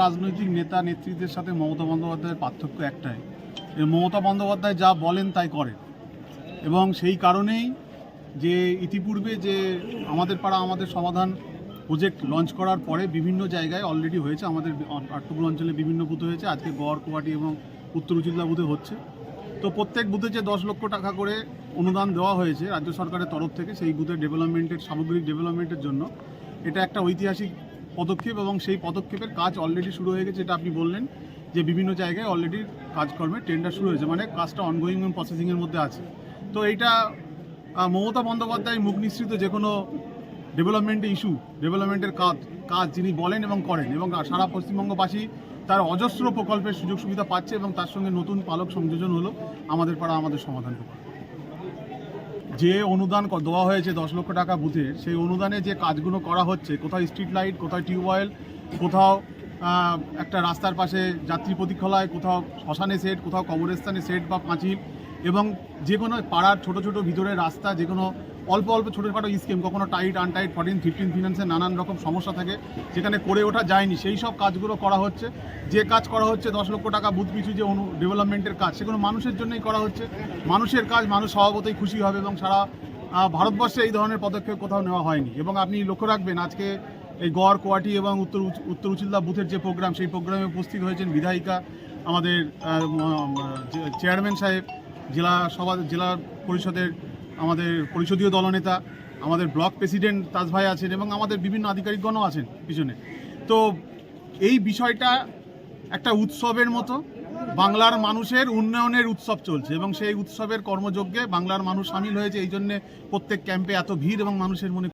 রাজনৈতিক নেতা নেত্রীদের সাথে মমতা বন্দ্যোপাধ্যায়ের পার্থক্য একটাই, মমতা বন্দ্যোপাধ্যায় যা বলেন তাই করেন। এবং সেই কারণেই যে ইতিপূর্বে যে আমাদের পাড়া আমাদের সমাধান প্রজেক্ট লঞ্চ করার পরে বিভিন্ন জায়গায় অলরেডি হয়েছে, আমাদের আটটুকুর অঞ্চলে বিভিন্ন বুথে হয়েছে, আজকে গড় কোয়াটি এবং উত্তর উচিতলা বুথে হচ্ছে। তো প্রত্যেক বুথে যে 10 লক্ষ টাকা করে অনুদান দেওয়া হয়েছে রাজ্য সরকারের তরফ থেকে সেই বুথের ডেভেলপমেন্টের সামগ্রিক ডেভেলপমেন্টের জন্য, এটা একটা ঐতিহাসিক পদক্ষেপ এবং সেই পদক্ষেপের কাজ অলরেডি শুরু হয়ে গেছে। এটা আপনি বললেন যে বিভিন্ন জায়গায় অলরেডি কাজকর্মের টেন্ডার শুরু হয়েছে, মানে কাজটা অনগোয়িং এবং প্রসেসিংয়ের মধ্যে আছে। তো এইটা মমতা বন্দ্যোপাধ্যায় মুখ নিঃসৃত যে কোনো ডেভেলপমেন্টের কাজ যিনি বলেন এবং করেন, এবং সারা পশ্চিমবঙ্গবাসী তার অজস্র প্রকল্পের সুযোগ সুবিধা পাচ্ছে এবং তার সঙ্গে নতুন পালক সংযোজন হলো আমাদের পাড়া আমাদের সমাধান প্রকল্প। যে অনুদান দেওয়া হয়েছে 10 লক্ষ টাকা বুথের, সেই অনুদানে যে কাজগুলো করা হচ্ছে, কোথাও স্ট্রিট লাইট, কোথাও টিউবওয়েল, কোথাও একটা রাস্তার পাশে যাত্রী প্রতীক্ষালয়, কোথাও শ্মশানে সেট, কোথাও কবরস্থানে সেট বা পাঁচিল, এবং যে কোনো পাড়ার ছোট ছোট ভিতরের রাস্তা, যে কোনো অল্প অল্প ছোটোখাটো স্কিম, কখনো টাইট আনটাইট 14-15 ফিনান্সের নানান রকম সমস্যা থাকে যেখানে করে ওঠা যায়নি, সেই সব কাজগুলো করা হচ্ছে। যে কাজ করা হচ্ছে 10 লক্ষ টাকা বুথ পিছু যে ডেভেলপমেন্টের কাজ, সেগুলো মানুষের জন্যই করা হচ্ছে। মানুষের কাজ, মানুষ স্বভাবতই খুশি হবে, এবং সারা ভারতবর্ষে এই ধরনের পদক্ষেপ কোথাও নেওয়া হয়নি। এবং আপনি লক্ষ্য রাখবেন, আজকে এই গড় কোয়াটি এবং উত্তর উচিতলা বুথের যে প্রোগ্রাম, সেই প্রোগ্রামে উপস্থিত হয়েছেন বিধায়িকা, আমাদের চেয়ারম্যান সাহেব, জেলা পরিষদের আমাদের পরিষদীয় দলনেতা, আমাদের ব্লক প্রেসিডেন্ট তাজ ভাই আছেন, এবং আমাদের বিভিন্ন আধিকারিকগণও আছেন পিছনে। তো এই বিষয়টা একটা উৎসবের মতো, বাংলার মানুষের উন্নয়নের উৎসব চলছে, এবং সেই উৎসবের কর্মযজ্ঞে বাংলার মানুষ সামিল হয়েছে। এই জন্যে প্রত্যেক ক্যাম্পে এত ভিড় এবং মানুষের মনে